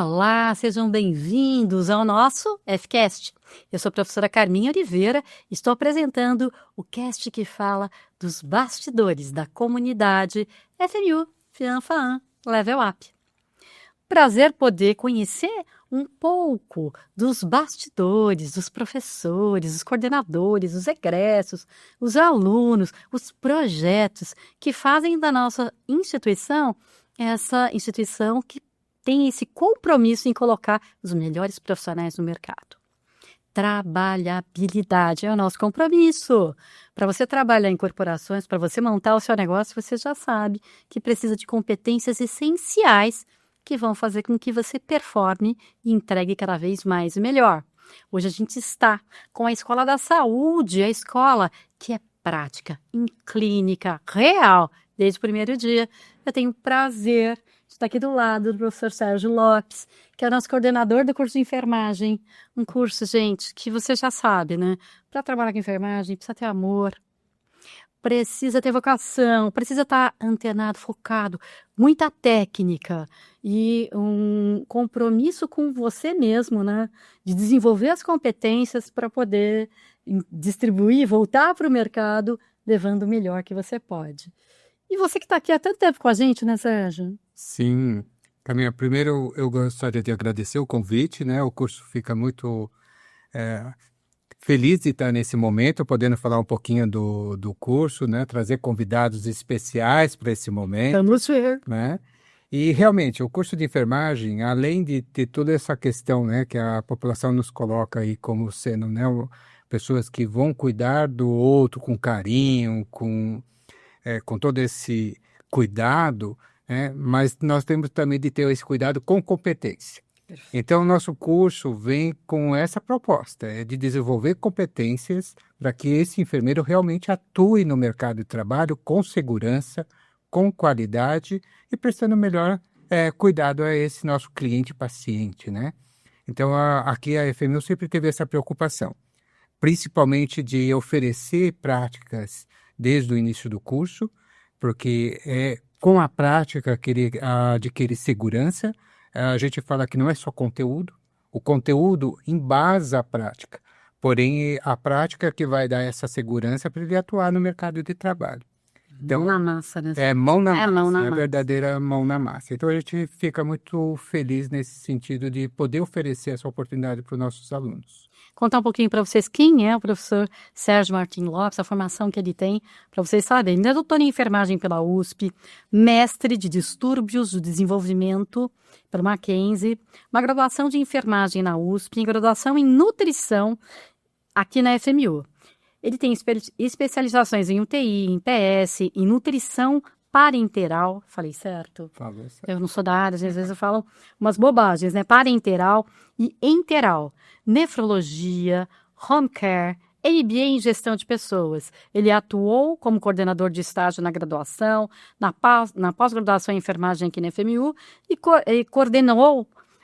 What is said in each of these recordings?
Olá, sejam bem-vindos ao nosso FCast. Eu sou a professora Carminha Oliveira e estou apresentando o cast que fala dos bastidores da comunidade FMU Fianfaan Level Up. Prazer poder conhecer um pouco dos bastidores, dos professores, dos coordenadores, dos egressos, os alunos, os projetos que fazem da nossa instituição essa instituição que tem esse compromisso em colocar os melhores profissionais no mercado. Trabalhabilidade é o nosso compromisso. Para você trabalhar em corporações, para você montar o seu negócio, você já sabe que precisa de competências essenciais que vão fazer com que você performe e entregue cada vez mais e melhor. Hoje a gente está com a Escola da Saúde, a escola que é prática, em clínica, real, desde o primeiro dia. Eu tenho o prazer de estar aqui do lado do professor Sérgio Lopes, que é o nosso coordenador do curso de enfermagem. Um curso, gente, que você já sabe, né? Para trabalhar com enfermagem, precisa ter amor, precisa ter vocação, precisa estar antenado, focado, muita técnica e um compromisso com você mesmo, né? De desenvolver as competências para poder distribuir, voltar para o mercado, levando o melhor que você pode. E você que está aqui há tanto tempo com a gente, né, Sérgio? Sim, Caminha, primeiro eu gostaria de agradecer o convite, né? O curso fica muito feliz de estar nesse momento, podendo falar um pouquinho do curso, né? Trazer convidados especiais para esse momento. Vamos ver. Né? E realmente, o curso de enfermagem, além de ter toda essa questão, né, que a população nos coloca aí como sendo, né, pessoas que vão cuidar do outro com carinho, com todo esse cuidado, né? Mas nós temos também de ter esse cuidado com competência. Então, o nosso curso vem com essa proposta, de desenvolver competências para que esse enfermeiro realmente atue no mercado de trabalho com segurança, com qualidade e prestando melhor cuidado a esse nosso cliente paciente, né? Então, aqui a FMU sempre teve essa preocupação, principalmente de oferecer práticas desde o início do curso, porque é com a prática que ele adquire segurança. A gente fala que não é só conteúdo, o conteúdo embasa a prática, porém a prática é que vai dar essa segurança para ele atuar no mercado de trabalho. Então, mão na massa, né? Mão na massa, mão na é a massa. verdadeira mão na massa. Então a gente fica muito feliz nesse sentido de poder oferecer essa oportunidade para os nossos alunos. Contar um pouquinho para vocês quem é o professor Sérgio Martim Lopes, a formação que ele tem, para vocês saberem. Ele é doutor em enfermagem pela USP, mestre de distúrbios do desenvolvimento pela Mackenzie, uma graduação de enfermagem na USP, graduação em nutrição aqui na FMU. Ele tem especializações em UTI, em PS, em nutrição parenteral. Falei certo? Falou certo. Eu não sou da área, às vezes eu falo umas bobagens, né? Parenteral e enteral. Nefrologia, home care, MBA em gestão de pessoas. Ele atuou como coordenador de estágio na graduação, na pós-graduação em enfermagem aqui na FMU e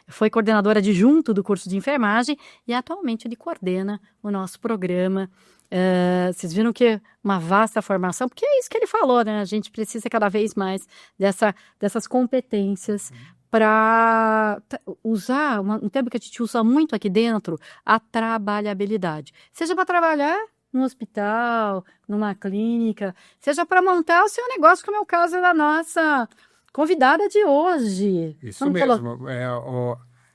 foi coordenadora adjunto do curso de enfermagem e atualmente ele coordena o nosso programa. Vocês viram que é uma vasta formação, porque é isso que ele falou, né? A gente precisa cada vez mais dessas competências para usar um termo que a gente usa muito aqui dentro, a trabalhabilidade. Seja para trabalhar no hospital, numa clínica, seja para montar o seu negócio, como é o caso da nossa convidada de hoje. Isso mesmo.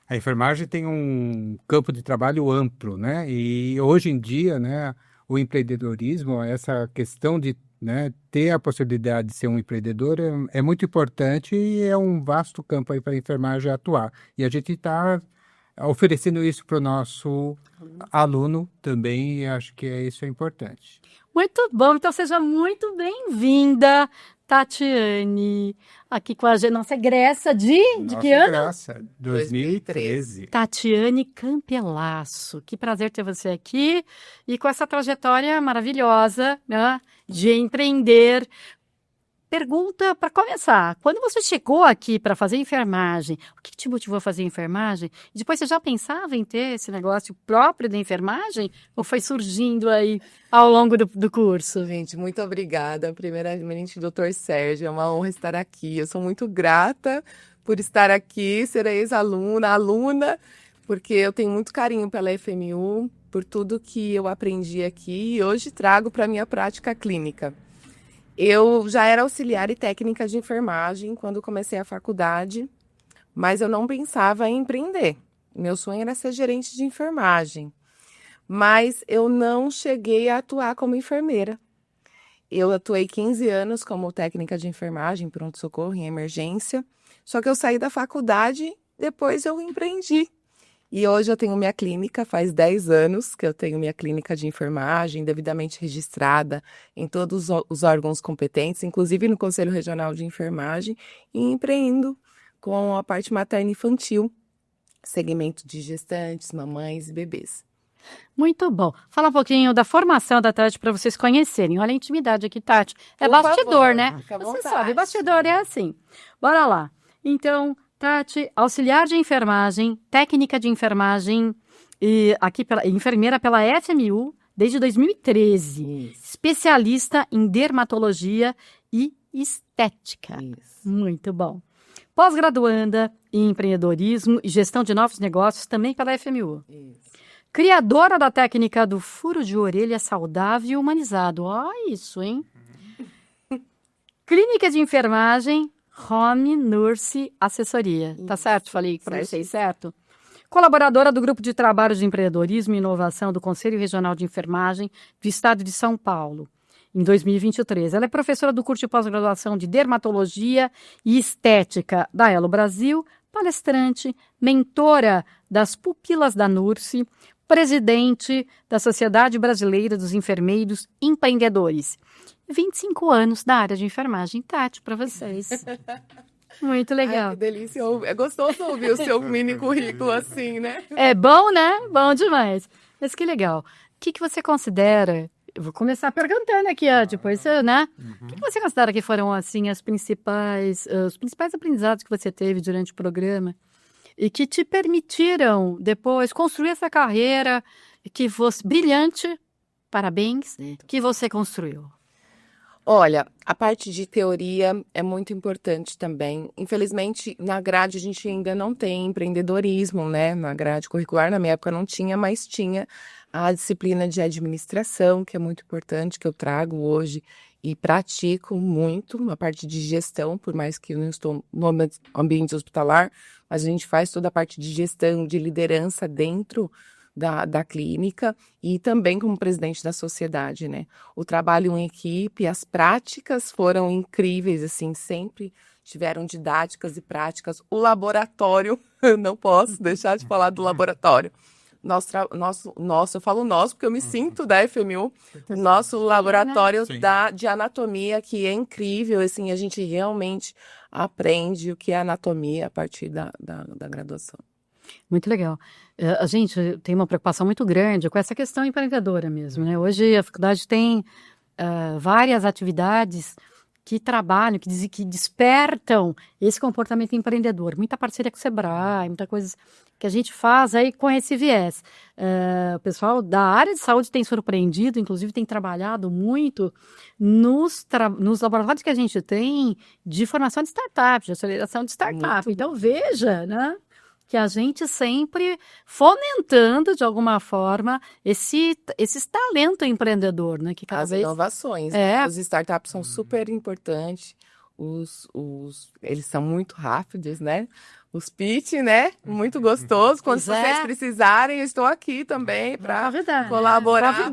A enfermagem tem um campo de trabalho amplo, né? E hoje em dia, né, o empreendedorismo, essa questão de, né, ter a possibilidade de ser um empreendedor é muito importante e é um vasto campo aí para a enfermagem atuar. E a gente está oferecendo isso para o nosso aluno também e acho que isso é importante. Muito bom, então seja muito bem-vinda, Tatiane, aqui com a gente, nossa egressa de que ano? Nossa, 2013. Tatiane Campelasso, que prazer ter você aqui e com essa trajetória maravilhosa, né, de empreender. Pergunta para começar, quando você chegou aqui para fazer enfermagem, o que te motivou a fazer enfermagem? E depois você já pensava em ter esse negócio próprio da enfermagem? Ou foi surgindo aí ao longo do curso? Gente, muito obrigada. Primeiramente, doutor Sérgio, é uma honra estar aqui. Eu sou muito grata por estar aqui, ser ex-aluna, aluna, porque eu tenho muito carinho pela FMU, por tudo que eu aprendi aqui e hoje trago para a minha prática clínica. Eu já era auxiliar e técnica de enfermagem quando comecei a faculdade, mas eu não pensava em empreender. Meu sonho era ser gerente de enfermagem, mas eu não cheguei a atuar como enfermeira. Eu atuei 15 anos como técnica de enfermagem, pronto-socorro, em emergência, só que eu saí da faculdade, depois eu empreendi. E hoje eu tenho minha clínica, faz 10 anos que eu tenho minha clínica de enfermagem, devidamente registrada em todos os órgãos competentes, inclusive no Conselho Regional de Enfermagem, e empreendo com a parte materna infantil, segmento de gestantes, mamães e bebês. Muito bom. Fala um pouquinho da formação da Tati para vocês conhecerem. Olha a intimidade aqui, Tati. É Por bastidor, favor, né? fica à Você vontade. sabe, bastidor é assim. Bora lá. Então, Tati, auxiliar de enfermagem, técnica de enfermagem e aqui enfermeira pela FMU desde 2013. Isso, Especialista em dermatologia e estética. isso. Muito bom. Pós-graduanda em empreendedorismo e gestão de novos negócios também pela FMU. Isso. Criadora da técnica do furo de orelha saudável e humanizado. Ó, isso, hein? Clínica de enfermagem, Home Nurse Assessoria. Tá certo? Falei para vocês, certo? Colaboradora do Grupo de Trabalho de Empreendedorismo e Inovação do Conselho Regional de Enfermagem do Estado de São Paulo, em 2023. Ela é professora do curso de pós-graduação de Dermatologia e Estética da Elo Brasil, palestrante, mentora das pupilas da Nurse, presidente da Sociedade Brasileira dos Enfermeiros Empreendedores. 25 anos da área de enfermagem, Tati, para vocês. Muito legal. Ai, que delícia. É gostoso ouvir o seu mini currículo assim, né? É bom, né? Bom demais. Mas que legal. O que você considera? Eu vou começar perguntando aqui, depois, né? O que você considera que foram, assim, os principais aprendizados que você teve durante o programa e que te permitiram, depois, construir essa carreira brilhante, parabéns, que você construiu? Olha, a parte de teoria é muito importante também. Infelizmente, na grade a gente ainda não tem empreendedorismo, né? Na grade curricular, na minha época não tinha, mas tinha a disciplina de administração, que é muito importante, que eu trago hoje e pratico muito, a parte de gestão, por mais que eu não estou no ambiente hospitalar, mas a gente faz toda a parte de gestão, de liderança dentro da clínica e também como presidente da sociedade, né? O trabalho em equipe, as práticas foram incríveis, assim, sempre tiveram didáticas e práticas. O laboratório, eu não posso deixar de falar do laboratório. Eu falo nosso porque eu me sinto da FMU, nosso laboratório de anatomia, que é incrível, assim, a gente realmente aprende o que é anatomia a partir da graduação. Muito legal. A gente tem uma preocupação muito grande com essa questão empreendedora mesmo, né? Hoje a faculdade tem várias atividades que trabalham, que despertam esse comportamento empreendedor. Muita parceria com o Sebrae, muita coisa que a gente faz aí com esse viés. O pessoal da área de saúde tem surpreendido, inclusive tem trabalhado muito nos laboratórios que a gente tem de formação de startup, de aceleração de startup. Então veja, né? Que a gente sempre fomentando, de alguma forma, esses talento empreendedor, né? Que cada As vez... inovações. Os startups são super importantes. Eles são muito rápidos, né? Os pitch, né? Muito gostoso. Quando vocês precisarem, eu estou aqui também para colaborar.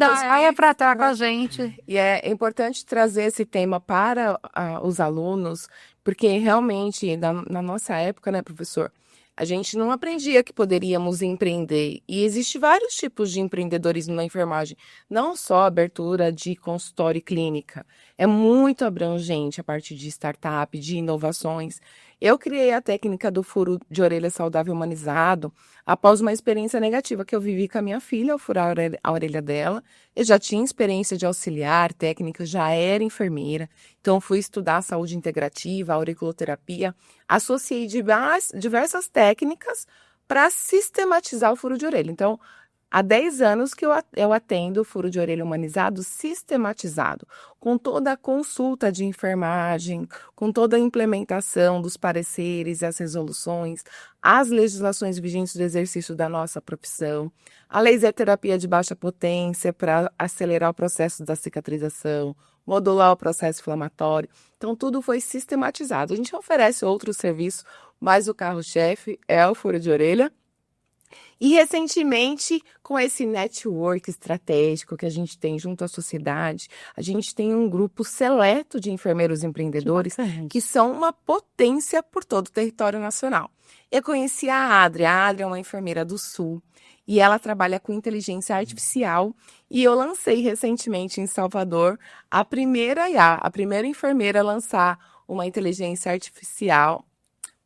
Para estar com a gente. E é importante trazer esse tema para os alunos, porque realmente, na nossa época, né, professor? A gente não aprendia que poderíamos empreender. E existem vários tipos de empreendedorismo na enfermagem. Não só a abertura de consultório e clínica. É muito abrangente a parte de startup, de inovações. Eu criei a técnica do furo de orelha saudável humanizado após uma experiência negativa que eu vivi com a minha filha ao furar a orelha dela. Eu já tinha experiência de auxiliar, técnica, já era enfermeira. Então, fui estudar saúde integrativa, auriculoterapia. Associei diversas técnicas para sistematizar o furo de orelha. Então, Há 10 anos que eu atendo furo de orelha humanizado sistematizado, com toda a consulta de enfermagem, com toda a implementação dos pareceres e as resoluções, as legislações vigentes do exercício da nossa profissão, a laser terapia de baixa potência para acelerar o processo da cicatrização, modular o processo inflamatório. Então, tudo foi sistematizado. A gente oferece outros serviços, mas o carro-chefe é o furo de orelha. E recentemente, com esse network estratégico que a gente tem junto à sociedade, a gente tem um grupo seleto de enfermeiros empreendedores que são uma potência por todo o território nacional. Eu conheci a Adria é uma enfermeira do Sul e ela trabalha com inteligência artificial e eu lancei recentemente em Salvador a primeira IA, a primeira enfermeira a lançar uma inteligência artificial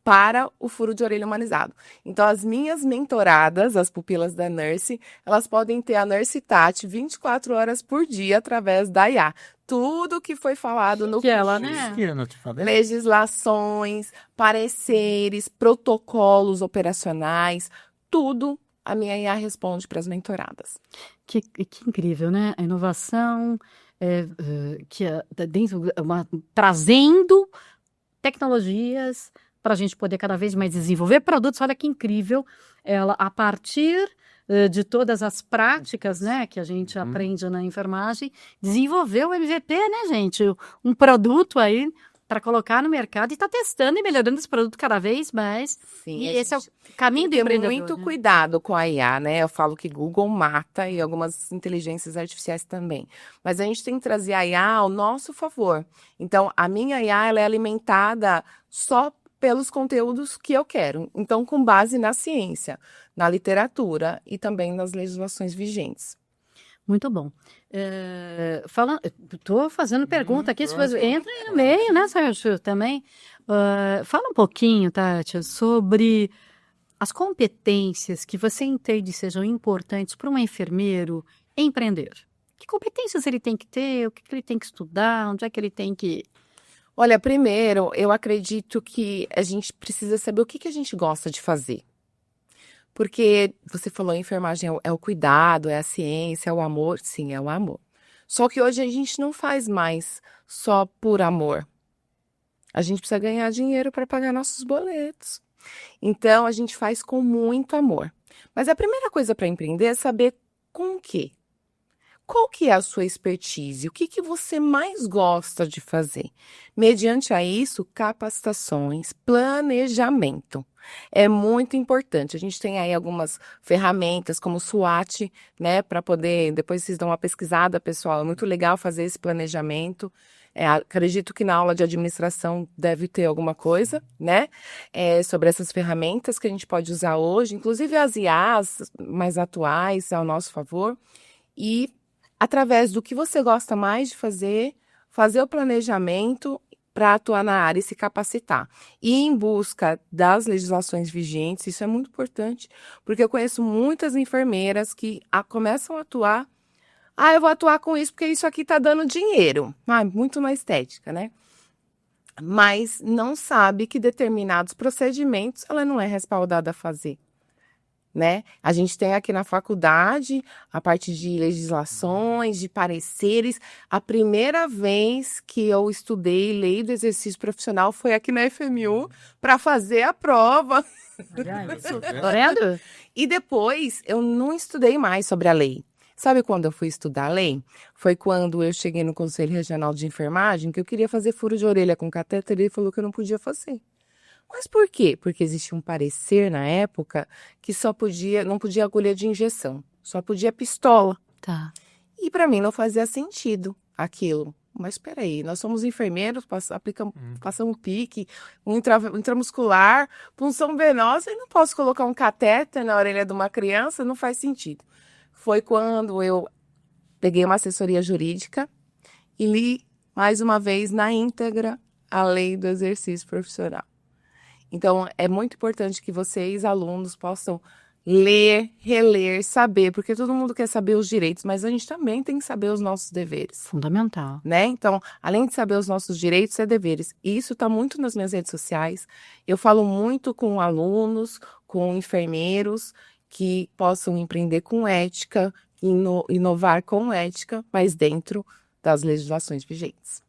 para o furo de orelha humanizado. Então, as minhas mentoradas, as pupilas da Nurse, elas podem ter a Nurse Tati 24 horas por dia através da IA. Tudo que foi falado no Que ela, né? Que eu não te falei? legislações, pareceres, protocolos operacionais, tudo a minha IA responde para as mentoradas. Que incrível, né? A inovação trazendo tecnologias para a gente poder cada vez mais desenvolver produtos. Olha que incrível, ela a partir de todas as práticas, né, que a gente aprende na enfermagem, desenvolveu o MVP, né, gente? Um produto aí para colocar no mercado e está testando e melhorando esse produto cada vez mais. Sim, E a esse é o gente caminho do tem empreendedor. muito né? cuidado com a IA, né? Eu falo que Google mata e algumas inteligências artificiais também. Mas a gente tem que trazer a IA ao nosso favor. Então, a minha IA ela é alimentada só pelos conteúdos que eu quero. Então, com base na ciência, na literatura e também nas legislações vigentes. Muito bom. Estou fazendo pergunta aqui, se você entra aí no meio, né, Sérgio, também. Fala um pouquinho, Tati, sobre as competências que você entende sejam importantes para um enfermeiro empreender. Que competências ele tem que ter, o que ele tem que estudar, onde é que ele tem que... Olha, primeiro, eu acredito que a gente precisa saber o que a gente gosta de fazer. Porque você falou, enfermagem é o cuidado, é a ciência, é o amor. Sim, é o amor. Só que hoje a gente não faz mais só por amor. A gente precisa ganhar dinheiro para pagar nossos boletos. Então, a gente faz com muito amor. Mas a primeira coisa para empreender é saber com o quê? Qual que é a sua expertise? O que você mais gosta de fazer? Mediante a isso, capacitações, planejamento. É muito importante. A gente tem aí algumas ferramentas como o SWOT, né, para poder, depois vocês dão uma pesquisada, pessoal. É muito legal fazer esse planejamento. Acredito que na aula de administração deve ter alguma coisa, né, sobre essas ferramentas que a gente pode usar hoje, inclusive as IAs mais atuais ao nosso favor. E através do que você gosta mais de fazer o planejamento para atuar na área e se capacitar. E em busca das legislações vigentes, isso é muito importante, porque eu conheço muitas enfermeiras que começam a atuar, eu vou atuar com isso porque isso aqui está dando dinheiro. Muito na estética, né? Mas não sabe que determinados procedimentos ela não é respaldada a fazer. Né? A gente tem aqui na faculdade a parte de legislações, de pareceres. A primeira vez que eu estudei lei do exercício profissional foi aqui na FMU para fazer a prova. Tá vendo? E depois eu não estudei mais sobre a lei. Sabe quando eu fui estudar a lei? Foi quando eu cheguei no Conselho Regional de Enfermagem que eu queria fazer furo de orelha com catéter e ele falou que eu não podia fazer. Mas por quê? Porque existia um parecer na época que não podia agulha de injeção, só podia pistola. Tá. E para mim não fazia sentido aquilo. Mas espera aí, nós somos enfermeiros, passamos pique, um intramuscular, punção venosa, e não posso colocar um catéter na orelha de uma criança, não faz sentido. Foi quando eu peguei uma assessoria jurídica e li mais uma vez na íntegra a lei do exercício profissional. Então, é muito importante que vocês, alunos, possam ler, reler, saber, porque todo mundo quer saber os direitos, mas a gente também tem que saber os nossos deveres. Fundamental. Né? Então, além de saber os nossos direitos, é deveres. E isso está muito nas minhas redes sociais. Eu falo muito com alunos, com enfermeiros, que possam empreender com ética, inovar com ética, mas dentro das legislações vigentes.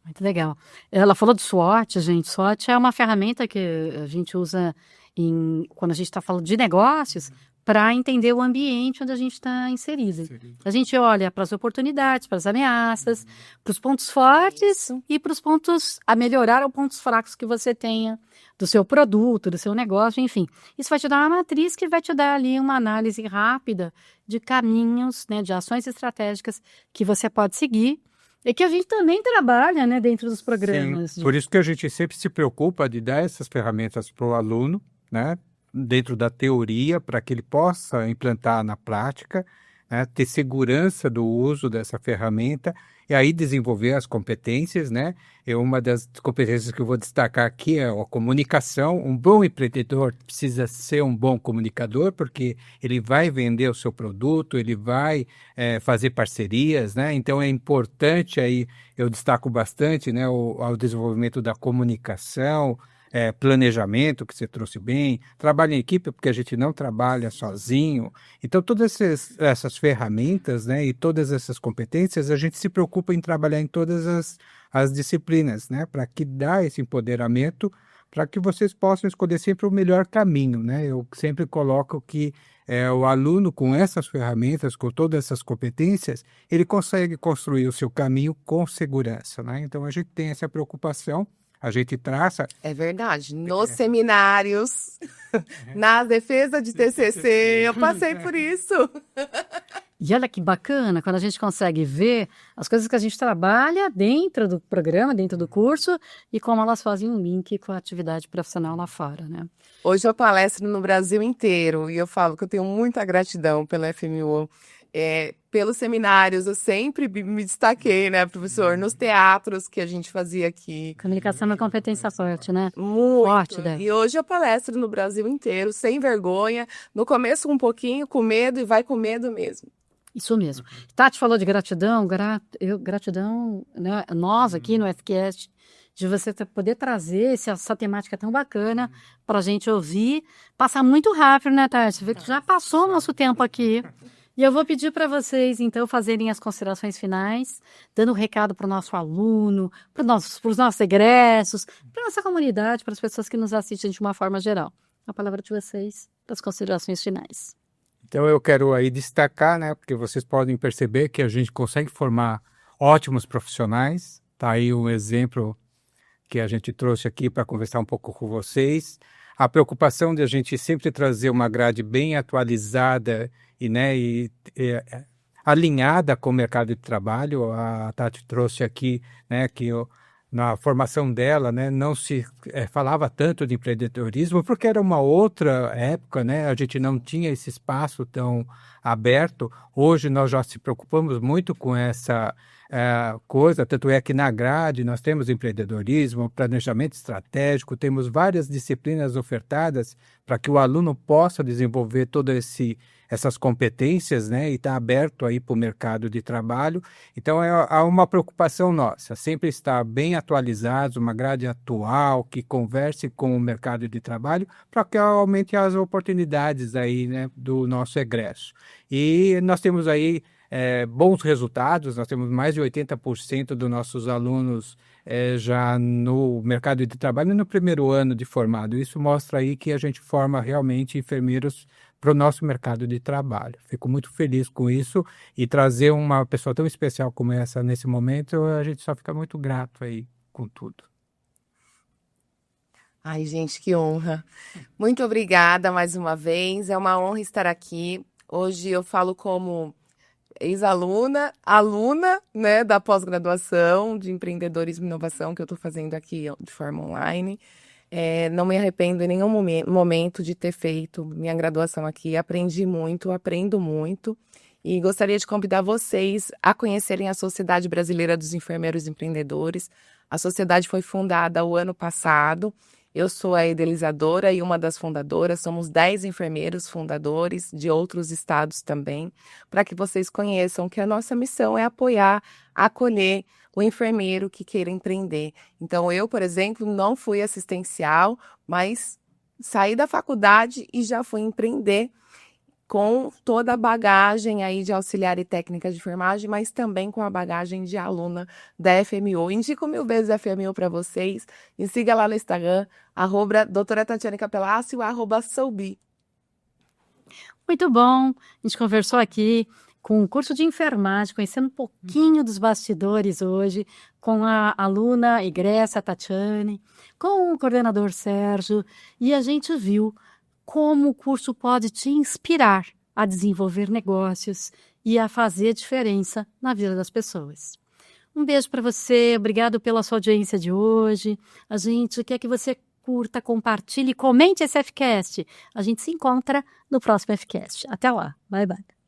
Muito legal. Ela falou de SWOT, gente. SWOT é uma ferramenta que a gente usa quando a gente está falando de negócios para entender o ambiente onde a gente está inserido. A gente olha para as oportunidades, para as ameaças, para os pontos fortes e para os pontos a melhorar ou pontos fracos que você tenha do seu produto, do seu negócio, enfim. Isso vai te dar uma matriz que vai te dar ali uma análise rápida de caminhos, né, de ações estratégicas que você pode seguir. E que a gente também trabalha, né, dentro dos programas. Sim, por isso que a gente sempre se preocupa de dar essas ferramentas para o aluno, né, dentro da teoria, para que ele possa implantar na prática, né, ter segurança do uso dessa ferramenta e aí desenvolver as competências, né? Uma das competências que eu vou destacar aqui é a comunicação. Um bom empreendedor precisa ser um bom comunicador, porque ele vai vender o seu produto, ele vai fazer parcerias, né? Então é importante aí, eu destaco bastante, né, o desenvolvimento da comunicação, planejamento, que você trouxe bem, trabalho em equipe, porque a gente não trabalha sozinho. Então, todas essas ferramentas, né, e todas essas competências, a gente se preocupa em trabalhar em todas as disciplinas, né, para que dá esse empoderamento, para que vocês possam escolher sempre o melhor caminho, né? Eu sempre coloco que o aluno, com essas ferramentas, com todas essas competências, ele consegue construir o seu caminho com segurança, né? Então, a gente tem essa preocupação. A gente traça... É verdade. Nos seminários, na defesa de TCC, eu passei por isso. E olha que bacana quando a gente consegue ver as coisas que a gente trabalha dentro do programa, dentro do curso, e como elas fazem um link com a atividade profissional lá fora, né? Hoje eu palestro no Brasil inteiro e eu falo que eu tenho muita gratidão pela FMU. Pelos seminários, eu sempre me destaquei, né, professor, nos teatros que a gente fazia aqui. Comunicação é uma competência forte, né? Muito. Forte, né? E hoje eu palestro no Brasil inteiro, sem vergonha. No começo um pouquinho, com medo, e vai com medo mesmo. Isso mesmo. Tati falou de gratidão, gratidão, né, nós aqui no FCast, de você poder trazer essa temática tão bacana para a gente ouvir. Passa muito rápido, né, Tati? Você vê que já passou o nosso tempo aqui. E eu vou pedir para vocês, então, fazerem as considerações finais, dando um recado para o nosso aluno, para os nossos egressos, para a nossa comunidade, para as pessoas que nos assistem de uma forma geral. A palavra de vocês, para as considerações finais. Então, eu quero aí destacar, né, porque vocês podem perceber que a gente consegue formar ótimos profissionais. Está aí um exemplo que a gente trouxe aqui para conversar um pouco com vocês. A preocupação de a gente sempre trazer uma grade bem atualizada e alinhada com o mercado de trabalho. A Tati trouxe aqui, né, que na formação dela, né, não se falava tanto de empreendedorismo, porque era uma outra época, né? A gente não tinha esse espaço tão aberto. Hoje nós já se preocupamos muito com essa coisa, tanto é que na grade nós temos empreendedorismo, planejamento estratégico, temos várias disciplinas ofertadas para que o aluno possa desenvolver essas competências, né, e está aberto aí para o mercado de trabalho. Então, há uma preocupação nossa, sempre estar bem atualizados, uma grade atual, que converse com o mercado de trabalho, para que aumente as oportunidades aí, né, do nosso egresso. E nós temos aí bons resultados, nós temos mais de 80% dos nossos alunos já no mercado de trabalho no primeiro ano de formado. Isso mostra aí que a gente forma realmente enfermeiros para o nosso mercado de trabalho. Fico muito feliz com isso e trazer uma pessoa tão especial como essa nesse momento, a gente só fica muito grato aí com tudo. Ai, gente, que honra. Muito obrigada mais uma vez, é uma honra estar aqui. Hoje eu falo como ex-aluna, aluna, né, da pós-graduação de empreendedorismo e inovação que eu estou fazendo aqui de forma online. Não me arrependo em nenhum momento de ter feito minha graduação aqui. Aprendi muito, aprendo muito. E gostaria de convidar vocês a conhecerem a Sociedade Brasileira dos Enfermeiros Empreendedores. A sociedade foi fundada o ano passado. Eu sou a idealizadora e uma das fundadoras. Somos 10 enfermeiros fundadores de outros estados também, para que vocês conheçam que a nossa missão é apoiar, acolher o enfermeiro que queira empreender. Então, eu, por exemplo, não fui assistencial, mas saí da faculdade e já fui empreender com toda a bagagem aí de auxiliar e técnica de enfermagem, mas também com a bagagem de aluna da FMU. Indico 1000 vezes a FMU para vocês. Me siga lá no Instagram, @doutora Tatiane Capelácio, @soubi. Muito bom. A gente conversou aqui com o curso de enfermagem, conhecendo um pouquinho dos bastidores hoje, com a aluna egressa Tatiane, com o coordenador Sérgio, e a gente viu como o curso pode te inspirar a desenvolver negócios e a fazer diferença na vida das pessoas. Um beijo para você, obrigado pela sua audiência de hoje. A gente quer que você curta, compartilhe, comente esse Fcast. A gente se encontra no próximo Fcast. Até lá, bye bye.